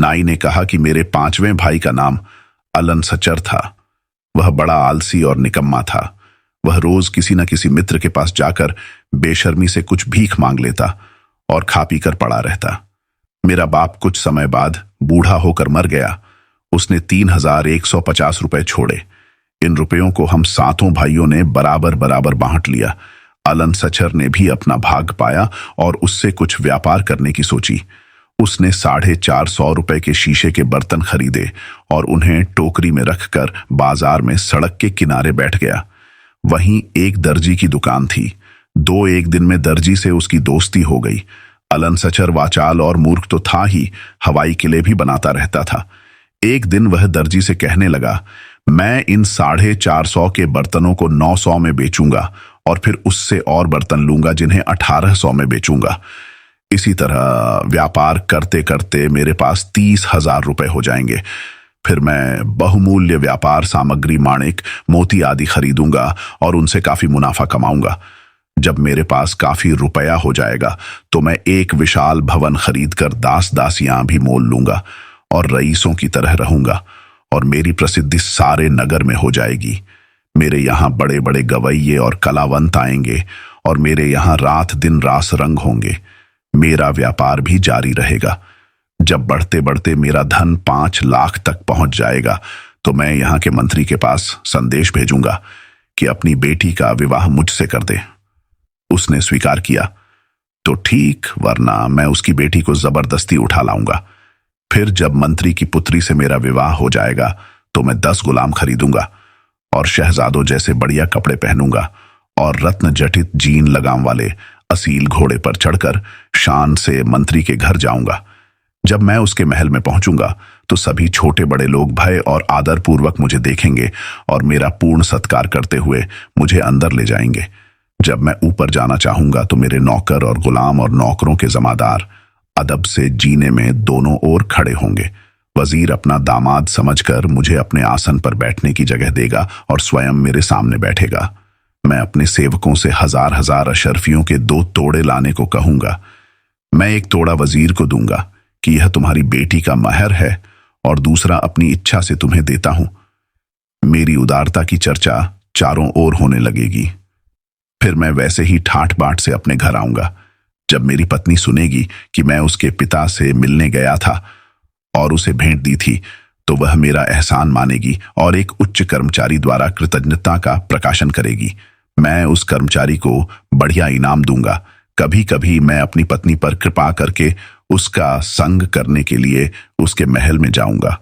नाई ने कहा कि मेरे पांचवें भाई का नाम अलनसचर था। वह बड़ा आलसी और निकम्मा था। वह रोज किसी न किसी मित्र के पास जाकर बेशर्मी से कुछ भीख मांग लेता और खा पी कर पड़ा रहता। मेरा बाप कुछ समय बाद बूढ़ा होकर मर गया। उसने 3150 रुपए छोड़े। इन रुपयों को हम सातों भाइयों ने बराबर बराबर बांट लिया। अलनसचर ने भी अपना भाग पाया और उससे कुछ व्यापार करने की सोची। उसने 450 रुपए के शीशे के बर्तन खरीदे और उन्हें टोकरी में रखकर बाजार में सड़क के किनारे बैठ गया। वहीं एक दर्जी की दुकान थी। एक दिन में दर्जी से उसकी दोस्ती हो गई। अलनसचर वाचाल और मूर्ख तो था ही, हवाई किले भी बनाता रहता था। एक दिन वह दर्जी से कहने लगा, मैं इन 450 के बर्तनों को 900 में बेचूंगा और फिर उससे और बर्तन लूंगा जिन्हें 1800 में बेचूंगा। इसी तरह व्यापार करते करते मेरे पास 30,000 रुपए हो जाएंगे। फिर मैं बहुमूल्य व्यापार सामग्री, माणिक, मोती आदि खरीदूंगा और उनसे काफी मुनाफा कमाऊंगा। जब मेरे पास काफी रुपया हो जाएगा तो मैं एक विशाल भवन खरीदकर दास दासियां भी मोल लूंगा और रईसों की तरह रहूंगा और मेरी प्रसिद्धि सारे नगर में हो जाएगी। मेरे यहाँ बड़े बड़े गवैये और कलावंत आएंगे और मेरे यहाँ रात दिन रास रंग होंगे। मेरा व्यापार भी जारी रहेगा। जब बढ़ते बढ़ते मेरा धन 5 लाख तक पहुंच जाएगा तो मैं यहाँ के मंत्री के पास संदेश भेजूंगा कि अपनी बेटी का विवाह मुझसे कर दे। उसने स्वीकार किया तो ठीक, वरना मैं उसकी बेटी को जबरदस्ती उठा लाऊंगा। फिर जब मंत्री की पुत्री से मेरा विवाह हो जाएगा तो मैं 10 गुलाम खरीदूंगा और शहजादों जैसे बढ़िया कपड़े पहनूंगा और रत्न जटित जीन लगाम वाले असील घोड़े पर चढ़कर शान से मंत्री के घर जाऊंगा। जब मैं उसके महल में पहुंचूंगा तो सभी छोटे बड़े लोग भय और आदर पूर्वक मुझे देखेंगे और मेरा पूर्ण सत्कार करते हुए मुझे अंदर ले जाएंगे। जब मैं ऊपर जाना चाहूंगा तो मेरे नौकर और गुलाम और नौकरों के जमादार अदब से जीने में दोनों ओर खड़े होंगे। वजीर अपना दामाद समझकर मुझे अपने आसन पर बैठने की जगह देगा और स्वयं मेरे सामने बैठेगा। मैं अपने सेवकों से 1000 अशरफियों के 2 तोड़े लाने को कहूंगा। मैं एक तोड़ा वजीर को दूंगा कि यह तुम्हारी बेटी का महर है और दूसरा अपनी इच्छा से तुम्हें देता हूं। मेरी उदारता की चर्चा चारों ओर होने लगेगी। फिर मैं वैसे ही ठाठ बाट से अपने घर आऊंगा। जब मेरी पत्नी सुनेगी कि मैं उसके पिता से मिलने गया था और उसे भेंट दी थी तो वह मेरा एहसान मानेगी और एक उच्च कर्मचारी द्वारा कृतज्ञता का प्रकाशन करेगी। मैं उस कर्मचारी को बढ़िया इनाम दूंगा। कभी कभी मैं अपनी पत्नी पर कृपा करके उसका संग करने के लिए उसके महल में जाऊंगा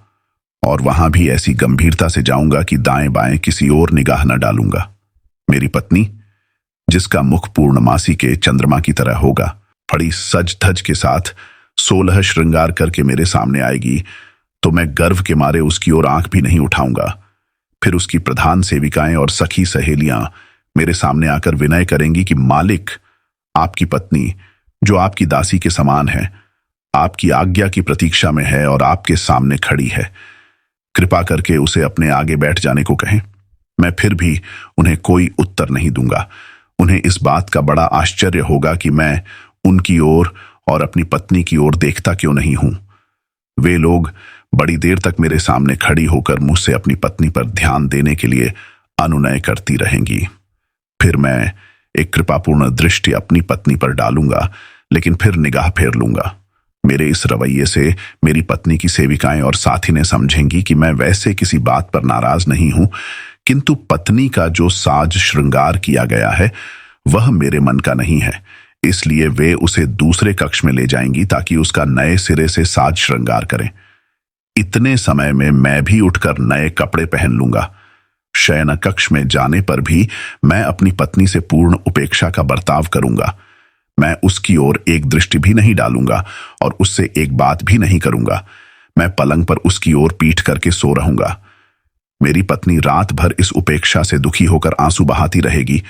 और वहां भी ऐसी गंभीरता से जाऊंगा कि दाएं बाएं किसी और निगाह न डालूंगा। मेरी पत्नी, जिसका मुख पूर्णमासी के चंद्रमा की तरह होगा, बड़ी सज धज के साथ 16 श्रृंगार करके मेरे सामने आएगी तो मैं गर्व के मारे उसकी ओर आंख भी नहीं उठाऊंगा। फिर उसकी प्रधान सेविकाएं और सखी सहेलियां मेरे सामने आकर विनय करेंगी कि मालिक, आपकी पत्नी, जो आपकी दासी के समान है, आपकी आज्ञा की प्रतीक्षा में है और आपके सामने खड़ी है। कृपा करके उसे अपने आगे बैठ जाने को कहें। मैं फिर भी उन्हें कोई उत्तर नहीं दूंगा। उन्हें इस बात का बड़ा आश्चर्य होगा कि मैं उनकी ओर और अपनी पत्नी की ओर देखता क्यों नहीं हूं। वे लोग बड़ी देर तक मेरे सामने खड़ी होकर मुझसे अपनी पत्नी पर ध्यान देने के लिए अनुनय करती रहेंगी। फिर मैं एक कृपापूर्ण दृष्टि अपनी पत्नी पर डालूंगा, लेकिन फिर निगाह फेर लूंगा। मेरे इस रवैये से मेरी पत्नी की सेविकाएं और साथिनें समझेंगी कि मैं वैसे किसी बात पर नाराज नहीं हूं, किंतु पत्नी का जो साज श्रृंगार किया गया है वह मेरे मन का नहीं है। इसलिए वे उसे दूसरे कक्ष में ले जाएंगी ताकि उसका नए सिरे से साज श्रृंगार करें। इतने समय में मैं भी उठकर नए कपड़े पहन लूंगा। शयन कक्ष में जाने पर भी मैं अपनी पत्नी से पूर्ण उपेक्षा का बर्ताव करूंगा। मैं उसकी ओर एक दृष्टि भी नहीं डालूंगा और उससे एक बात भी नहीं करूंगा। मैं पलंग पर उसकी ओर पीठ करके सो रहूंगा। मेरी पत्नी रात भर इस उपेक्षा से दुखी होकर आंसू बहाती रहेगी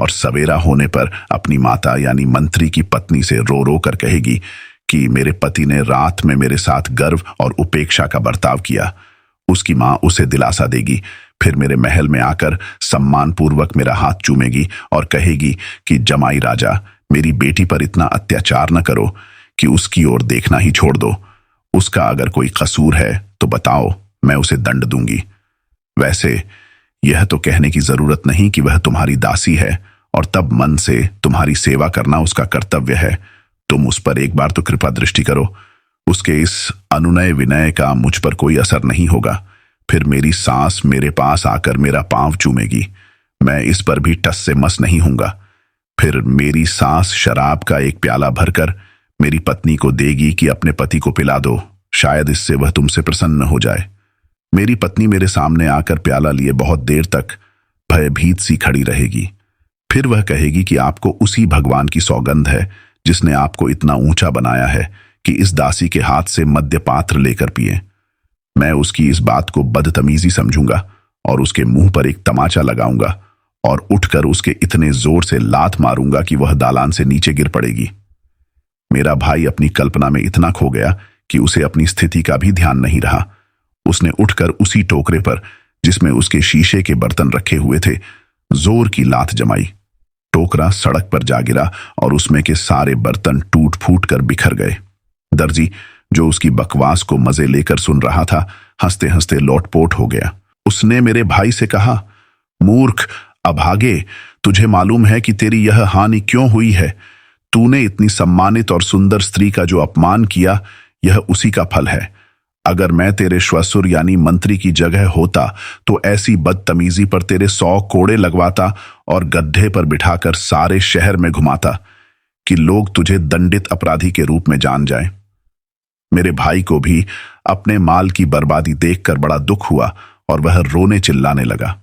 और सवेरा होने पर अपनी माता यानी मंत्री की पत्नी से रो रो कर कहेगी कि मेरे पति ने रात में मेरे साथ गर्व और उपेक्षा का बर्ताव किया। उसकी मां उसे दिलासा देगी। फिर मेरे महल में आकर सम्मानपूर्वक मेरा हाथ चूमेगी और कहेगी कि जमाई राजा, मेरी बेटी पर इतना अत्याचार न करो कि उसकी ओर देखना ही छोड़ दो। उसका अगर कोई कसूर है तो बताओ, मैं उसे दंड दूंगी। वैसे यह तो कहने की जरूरत नहीं कि वह तुम्हारी दासी है और तब मन से तुम्हारी सेवा करना उसका कर्तव्य है। तुम उस पर एक बार तो कृपा दृष्टि करो। उसके इस अनुनय विनय का मुझ पर कोई असर नहीं होगा। फिर मेरी सास मेरे पास आकर मेरा पांव चूमेगी, मैं इस पर भी टस से मस नहीं हूंगा। फिर मेरी सास शराब का एक प्याला भरकर मेरी पत्नी को देगी कि अपने पति को पिला दो, शायद इससे वह तुमसे प्रसन्न हो जाए। मेरी पत्नी मेरे सामने आकर प्याला लिए बहुत देर तक भयभीत सी खड़ी रहेगी। फिर वह कहेगी कि आपको उसी भगवान की सौगंध है जिसने आपको इतना ऊंचा बनाया है कि इस दासी के हाथ से मद्य पात्र लेकर पिए। मैं उसकी इस बात को बदतमीजी समझूंगा और उसके मुंह पर एक तमाचा लगाऊंगा और उठकर उसके इतने जोर से लात मारूंगा कि वह दालान से नीचे गिर पड़ेगी। मेरा भाई अपनी कल्पना में इतना खो गया कि उसे अपनी स्थिति का भी ध्यान नहीं रहा। उसने उठकर उसी टोकरे पर जिसमें उसके शीशे के बर्तन रखे हुए थे जोर की लात जमाई। टोकरा सड़क पर जा गिरा और उसमें के सारे बर्तन टूट फूट कर बिखर गए। दर्जी, जो उसकी बकवास को मजे लेकर सुन रहा था, हंसते हंसते लोटपोट हो गया। उसने मेरे भाई से कहा, मूर्ख अभागे, तुझे मालूम है कि तेरी यह हानि क्यों हुई है? तूने इतनी सम्मानित और सुंदर स्त्री का जो अपमान किया, यह उसी का फल है। अगर मैं तेरे श्वसुर यानी मंत्री की जगह होता तो ऐसी बदतमीजी पर तेरे 100 कोड़े लगवाता और गड्ढे पर बिठाकर सारे शहर में घुमाता कि लोग तुझे दंडित अपराधी के रूप में जान जाएं। मेरे भाई को भी अपने माल की बर्बादी देखकर बड़ा दुख हुआ और वह रोने चिल्लाने लगा।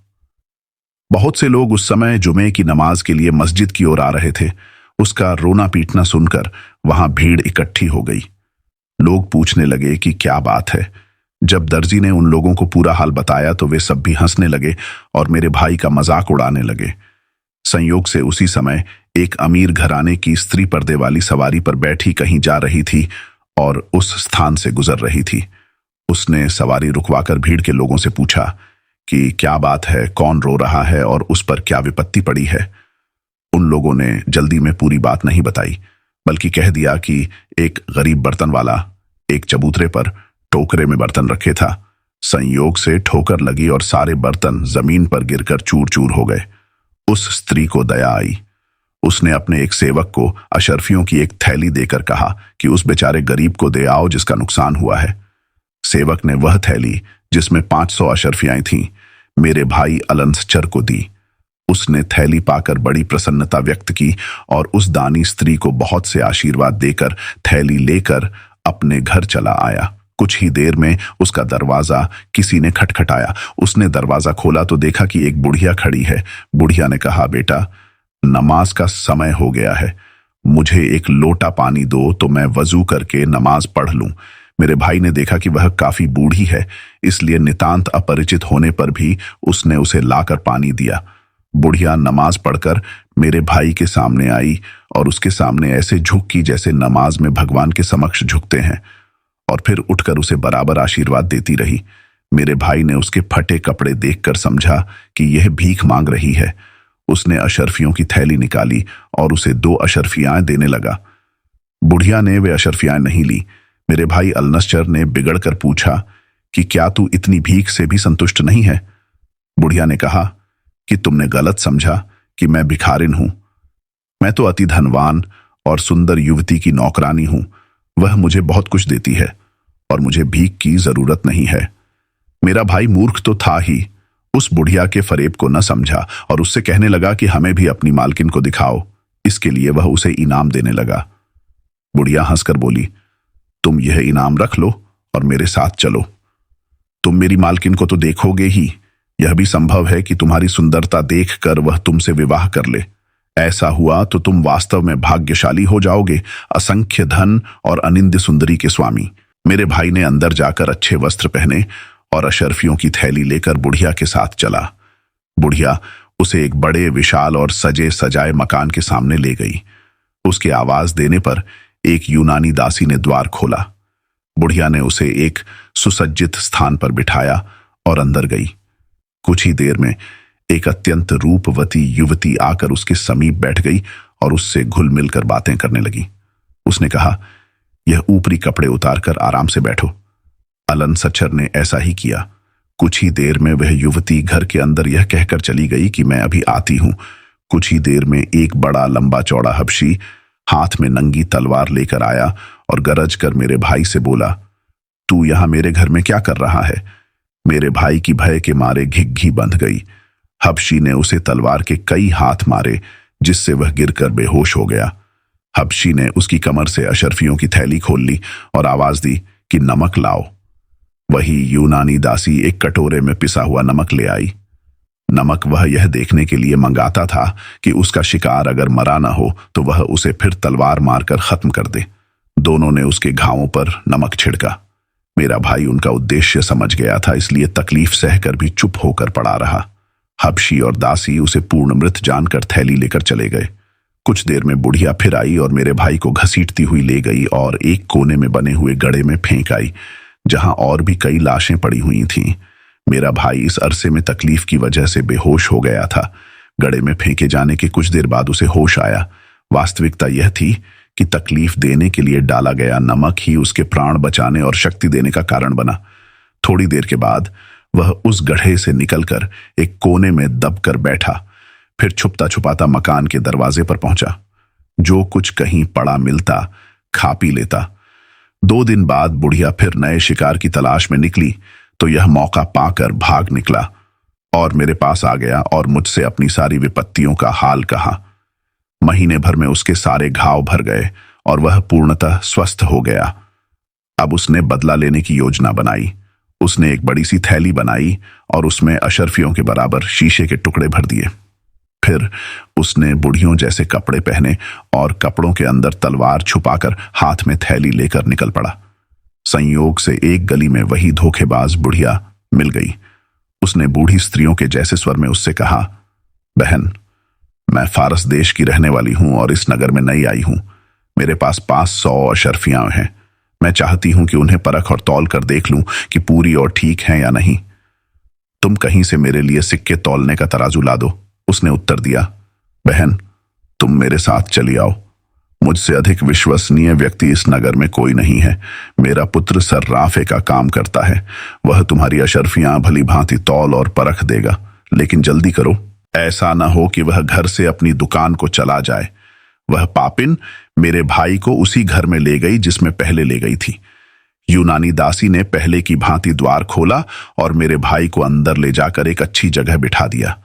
बहुत से लोग उस समय जुमे की नमाज के लिए मस्जिद की ओर आ रहे थे। उसका रोना पीटना सुनकर वहां भीड़ इकट्ठी हो गई। लोग पूछने लगे कि क्या बात है। जब दर्जी ने उन लोगों को पूरा हाल बताया तो वे सब भी हंसने लगे और मेरे भाई का मजाक उड़ाने लगे। संयोग से उसी समय एक अमीर घराने की स्त्री पर्दे वाली सवारी पर बैठी कहीं जा रही थी और उस स्थान से गुजर रही थी। उसने सवारी रुकवाकर भीड़ के लोगों से पूछा कि क्या बात है, कौन रो रहा है और उस पर क्या विपत्ति पड़ी है। उन लोगों ने जल्दी में पूरी बात नहीं बताई, बल्कि कह दिया कि एक गरीब बर्तन वाला एक चबूतरे पर टोकरे में बर्तन रखे था। संयोग से ठोकर लगी और सारे बर्तन जमीन पर गिरकर चूर चूर हो गए। उस स्त्री को दया आई। उसने अपने एक सेवक को अशर्फियों की एक थैली देकर कहा कि उस बेचारे गरीब को दे आओ जिसका नुकसान हुआ है। सेवक ने वह थैली, जिसमें 500 अशर्फियां थीं, मेरे भाई अलंसचर को दी। उसने थैली पाकर बड़ी प्रसन्नता व्यक्त की और उस दानी स्त्री को बहुत से आशीर्वाद देकर थैली लेकर अपने घर चला आया। कुछ ही देर में उसका दरवाजा किसी ने खटखटाया। उसने दरवाजा खोला तो देखा कि एक बुढ़िया खड़ी है। बुढ़िया ने कहा, बेटा, नमाज का समय हो गया है, मुझे एक लोटा पानी दो तो मैं वजू करके नमाज पढ़ लूं। मेरे भाई ने देखा कि वह काफी बूढ़ी है, इसलिए नितांत अपरिचित होने पर भी उसने उसे लाकर पानी दिया। बुढ़िया नमाज पढ़कर मेरे भाई के सामने आई और उसके सामने ऐसे झुकी जैसे नमाज में भगवान के समक्ष झुकते हैं, और फिर उठकर उसे बराबर आशीर्वाद देती रही। मेरे भाई ने उसके फटे कपड़े देखकर समझा कि यह भीख मांग रही है। उसने अशर्फियों की थैली निकाली और उसे 2 अशर्फियां देने लगा। बुढ़िया ने वे अशर्फियां नहीं ली। मेरे भाई अलनश्चर ने बिगड़कर पूछा कि क्या तू इतनी भीख से भी संतुष्ट नहीं है? बुढ़िया ने कहा कि तुमने गलत समझा कि मैं भिखारिन हूं। मैं तो अति धनवान और सुंदर युवती की नौकरानी हूं। वह मुझे बहुत कुछ देती है और मुझे भीख की जरूरत नहीं है। मेरा भाई मूर्ख तो था ही, उस बुढ़िया के फरेब को न समझा और उससे कहने लगा कि हमें भी अपनी मालकिन को दिखाओ। इसके लिए वह उसे इनाम देने लगा। बुढ़िया हंसकर बोली, तुम यह इनाम रख लो और मेरे साथ चलो। तुम मेरी मालकिन को तो देखोगे ही, यह भी संभव है कि तुम्हारी सुंदरता देखकर वह तुमसे विवाह कर ले। ऐसा हुआ तो तुम वास्तव में भाग्यशाली हो जाओगे, असंख्य धन और अनिंद्य सुंदरी के स्वामी। मेरे भाई ने अंदर जाकर अच्छे वस्त्र पहने और अशर्फियों की थैली लेकर बुढ़िया के साथ चला। बुढ़िया उसे एक बड़े विशाल और सजे सजाए मकान के सामने ले गई। उसके आवाज देने पर एक यूनानी दासी ने द्वार खोला। बुढ़िया ने उसे एक सुसज्जित स्थान पर बिठाया और अंदर गई। कुछ ही देर में एक अत्यंत रूपवती युवती आकर उसके समीप बैठ गई और उससे घुल मिलकर बातें करने लगी। उसने कहा यह ऊपरी कपड़े उतारकर आराम से बैठो। अलन सचर ने ऐसा ही किया। कुछ ही देर में वह युवती घर के अंदर यह कहकर चली गई कि मैं अभी आती हूं। कुछ ही देर में एक बड़ा लंबा चौड़ा हबशी हाथ में नंगी तलवार लेकर आया और गरज कर मेरे भाई से बोला, तू यहां मेरे घर में क्या कर रहा है? मेरे भाई की भय के मारे घिघी बंध गई। हबशी ने उसे तलवार के कई हाथ मारे, जिससे वह गिरकर बेहोश हो गया। हबशी ने उसकी कमर से अशर्फियों की थैली खोल ली और आवाज दी कि नमक लाओ। वही यूनानी दासी एक कटोरे में पिसा हुआ नमक ले आई। नमक वह यह देखने के लिए मंगाता था कि उसका शिकार अगर मरा न हो तो वह उसे फिर तलवार मारकर खत्म कर दे। दोनों ने उसके घावों पर नमक छिड़का। मेरा भाई उनका उद्देश्य समझ गया था, इसलिए तकलीफ सहकर भी चुप होकर पड़ा रहा। हबशी और दासी उसे पूर्ण मृत जानकर थैली लेकर चले गए। कुछ देर में बुढ़िया फिर आई और मेरे भाई को घसीटती हुई ले गई और एक कोने में बने हुए गड्ढे में फेंक आई, जहां और भी कई लाशें पड़ी हुई थीं। मेरा भाई इस अरसे में तकलीफ की वजह से बेहोश हो गया था। गड्ढे में फेंके जाने के कुछ देर बाद उसे होश आया। वास्तविकता यह थी कि तकलीफ देने के लिए डाला गया नमक ही उसके प्राण बचाने और शक्ति देने का कारण बना। थोड़ी देर के बाद वह उस गड्ढे से निकलकर एक कोने में दबकर बैठा, फिर छुपता छुपाता मकान के दरवाजे पर पहुंचा। जो कुछ कहीं पड़ा मिलता खा पी लेता। 2 दिन बाद बुढ़िया फिर नए शिकार की तलाश में निकली तो यह मौका पाकर भाग निकला और मेरे पास आ गया और मुझसे अपनी सारी विपत्तियों का हाल कहा। महीने भर में उसके सारे घाव भर गए और वह पूर्णतः स्वस्थ हो गया। अब उसने बदला लेने की योजना बनाई। उसने एक बड़ी सी थैली बनाई और उसमें अशर्फियों के बराबर शीशे के टुकड़े भर दिए। फिर उसने बुढ़ियों जैसे कपड़े पहने और कपड़ों के अंदर तलवार छुपाकर हाथ में थैली लेकर निकल पड़ा। संयोग से एक गली में वही धोखेबाज बुढ़िया मिल गई। उसने बूढ़ी स्त्रियों के जैसे स्वर में उससे कहा, बहन, मैं फारस देश की रहने वाली हूं और इस नगर में नई आई हूं। मेरे पास 500 अशर्फियां हैं। मैं चाहती हूं कि उन्हें परख और तौल कर देख लूं कि पूरी और ठीक हैं या नहीं। तुम कहीं से मेरे लिए सिक्के तौलने का तराजू ला दो। उसने उत्तर दिया, बहन, तुम मेरे साथ चली आओ। मुझसे अधिक विश्वसनीय व्यक्ति इस नगर में कोई नहीं है। मेरा पुत्र सर्राफे का काम करता है। वह तुम्हारी अशर्फियां भली भांति तौल और परख देगा, लेकिन जल्दी करो। ऐसा न हो कि वह घर से अपनी दुकान को चला जाए। वह पापिन मेरे भाई को उसी घर में ले गई जिसमें पहले ले गई थी। यूनानी दासी ने पहले की भांति द्वार खोला और मेरे भाई को अंदर ले जाकर एक अच्छी जगह बिठा दिया।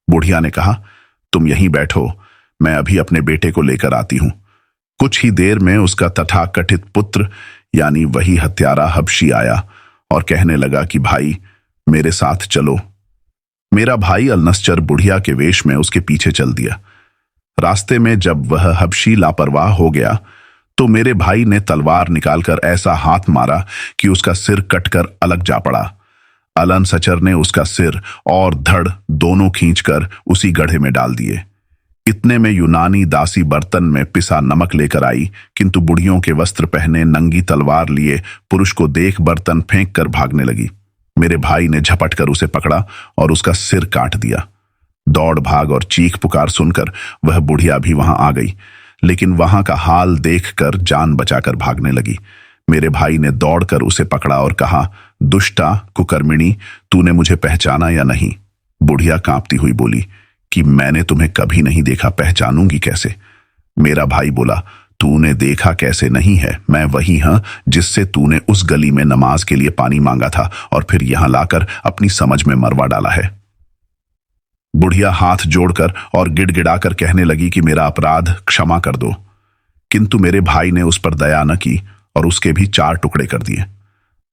बुढ़िया ने कहा, तुम यहीं बैठो, मैं अभी अपने बेटे को लेकर आती हूं। कुछ ही देर में उसका तथाकथित पुत्र यानी वही हत्यारा हबशी आया और कहने लगा कि भाई, मेरे साथ चलो। मेरा भाई अलनस्चर बुढ़िया के वेश में उसके पीछे चल दिया। रास्ते में जब वह हबशी लापरवाह हो गया तो मेरे भाई ने तलवार निकालकर ऐसा हाथ मारा कि उसका सिर कटकर अलग जा पड़ा। अलन सचर ने उसका सिर और धड़ दोनों खींचकर उसी गड्ढे में डाल दिए। इतने में यूनानी दासी बर्तन में पिसा नमक लेकर आई, किंतु बुढ़ियों के वस्त्र पहने नंगी तलवार लिए पुरुष को देख बर्तन फेंक कर भागने लगी। मेरे भाई ने झपट कर उसे पकड़ा और उसका सिर काट दिया। दौड़ भाग और चीख पुकार सुनकर वह बुढ़िया भी वहां आ गई, लेकिन वहां का हाल देखकर जान बचाकर भागने लगी। मेरे भाई ने दौड़कर उसे पकड़ा और कहा, दुष्टा कुकर्मिणी, तूने मुझे पहचाना या नहीं? बुढ़िया कांपती हुई बोली कि मैंने तुम्हें कभी नहीं देखा, पहचानूंगी कैसे? मेरा भाई बोला, तूने देखा कैसे नहीं है, मैं वही हूं जिससे तूने उस गली में नमाज के लिए पानी मांगा था और फिर यहां लाकर अपनी समझ में मरवा डाला है। बुढ़िया हाथ जोड़कर और गिड़गिड़ाकर कहने लगी कि मेरा अपराध क्षमा कर दो, किंतु मेरे भाई ने उस पर दया न की और उसके भी 4 टुकड़े कर दिए।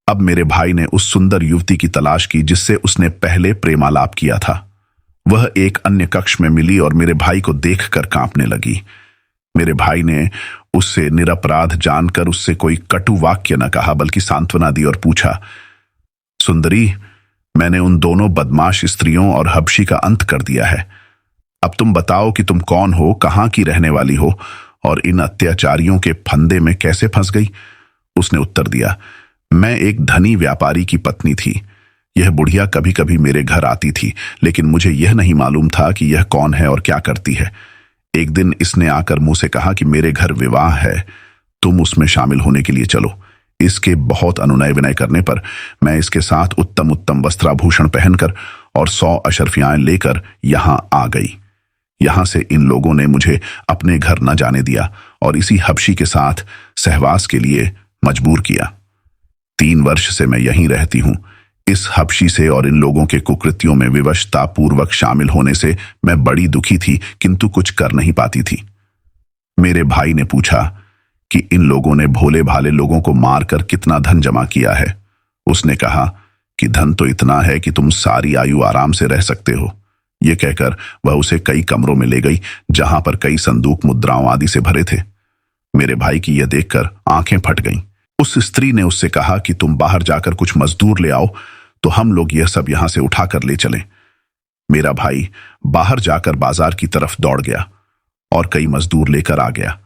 अब मेरे भाई ने उस सुंदर युवती की तलाश की जिससे उसने पहले प्रेमालाप किया था। वह एक अन्य कक्ष में मिली और मेरे भाई को देखकर कांपने लगी। मेरे भाई ने उससे निरपराध जानकर उससे कोई कटु वाक्य न कहा, बल्कि सांत्वना दी और पूछा, सुंदरी, मैंने उन दोनों बदमाश स्त्रियों और हबशी का अंत कर दिया है। अब तुम बताओ कि तुम कौन हो, कहां की रहने वाली हो और इन अत्याचारियों के फंदे में कैसे फंस गई? उसने उत्तर दिया, मैं एक धनी व्यापारी की पत्नी थी। यह बुढ़िया कभी कभी मेरे घर आती थी, लेकिन मुझे यह नहीं मालूम था कि यह कौन है और क्या करती है। एक दिन इसने आकर मुझसे कहा कि मेरे घर विवाह है, तुम उसमें शामिल होने के लिए चलो। इसके बहुत अनुनय विनय करने पर मैं इसके साथ उत्तम उत्तम वस्त्राभूषण पहनकर और 100 अशरफियां लेकर यहां आ गई। यहां से इन लोगों ने मुझे अपने घर न जाने दिया और इसी हबशी के साथ सहवास के लिए मजबूर किया। 3 वर्ष से मैं यहीं रहती हूं। इस हबशी से और इन लोगों के कुकृत्यों में विवशता पूर्वक शामिल होने से मैं बड़ी दुखी थी, किंतु कुछ कर नहीं पाती थी। मेरे भाई ने पूछा कि इन लोगों ने भोले भाले लोगों को मारकर कितना धन जमा किया है। उसने कहा कि धन तो इतना है कि तुम सारी आयु आराम से रह सकते हो। यह कहकर वह उसे कई कमरों में ले गई, जहां पर कई संदूक मुद्राओं आदि से भरे थे। मेरे भाई की यह देखकर आंखें फट गईं। उस स्त्री ने उससे कहा कि तुम बाहर जाकर कुछ मजदूर ले आओ, तो हम लोग यह सब यहां से उठाकर ले चलें। मेरा भाई बाहर जाकर बाजार की तरफ दौड़ गया और कई मजदूर लेकर आ गया,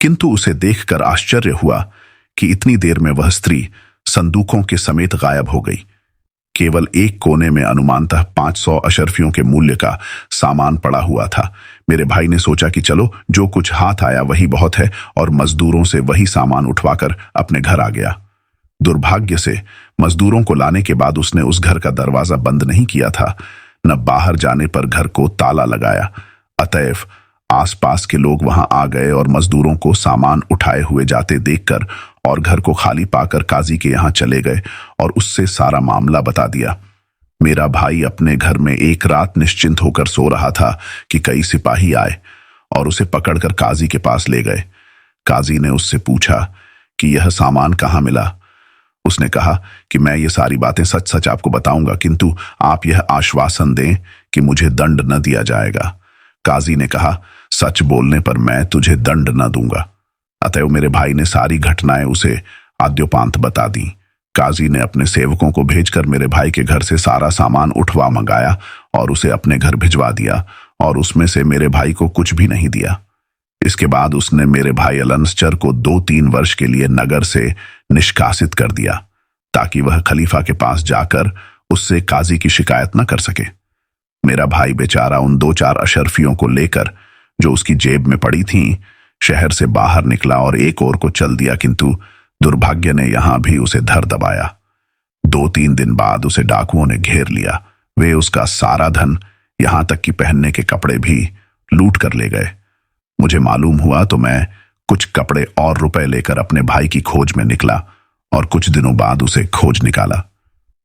किंतु उसे देखकर आश्चर्य हुआ कि इतनी देर में वह स्त्री संदूकों के समेत गायब हो गई। केवल एक कोने में अनुमानतः 500 अशरफियों के मूल्य का सामान पड़ा हुआ था। मेरे भाई ने सोचा कि चलो जो कुछ हाथ आया वही बहुत है, और मजदूरों से वही सामान उठवाकर अपने घर आ गया। दुर्भाग्य से मजदूरों को लाने के बाद उसने उस घर का दरवाजा बंद नहीं किया था, न बाहर जाने पर घर को ताला लगाया। अतएव आसपास के लोग वहां आ गए और मजदूरों को सामान उठाए हुए जाते देखकर और घर को खाली पाकर काजी के यहां चले गए और उससे सारा मामला बता दिया। मेरा भाई अपने घर में एक रात निश्चिंत होकर सो रहा था कि कई सिपाही आए और उसे पकड़कर काजी के पास ले गए। काजी ने उससे पूछा कि यह सामान कहाँ मिला। उसने कहा कि मैं ये सारी बातें सच सच आपको बताऊंगा, किंतु आप यह आश्वासन दें कि मुझे दंड न दिया जाएगा। काजी ने कहा, सच बोलने पर मैं तुझे दंड न दूंगा। अतएव मेरे भाई ने सारी घटनाएं उसे आद्योपांत बता दी। काजी ने अपने सेवकों को भेजकर मेरे भाई के घर से सारा सामान उठवा मंगाया और उसे अपने घर भिजवा दिया, और उसमें से मेरे भाई को कुछ भी नहीं दिया। इसके बाद उसने मेरे भाई अलनसचर को 2-3 वर्ष के लिए नगर से निष्कासित कर दिया, ताकि वह खलीफा के पास जाकर उससे काजी की शिकायत न कर सके। मेरा भाई बेचारा उन 2-4 अशरफियों को लेकर, जो उसकी जेब में पड़ी थीं, शहर से बाहर निकला और एक ओर को चल दिया, किंतु दुर्भाग्य ने यहां भी उसे धर दबाया। 2-3 दिन बाद उसे डाकुओं ने घेर लिया। वे उसका सारा धन, यहां तक कि पहनने के कपड़े भी लूट कर ले गए। मुझे मालूम हुआ तो मैं कुछ कपड़े और रुपए लेकर अपने भाई की खोज में निकला, और कुछ दिनों बाद उसे खोज निकाला।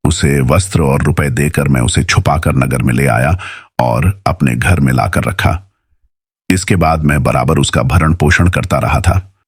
उसे वस्त्र और रुपए देकर मैं उसे छुपाकर नगर में ले आया और अपने घर में लाकर रखा। इसके बाद मैं बराबर उसका भरण पोषण करता रहा था।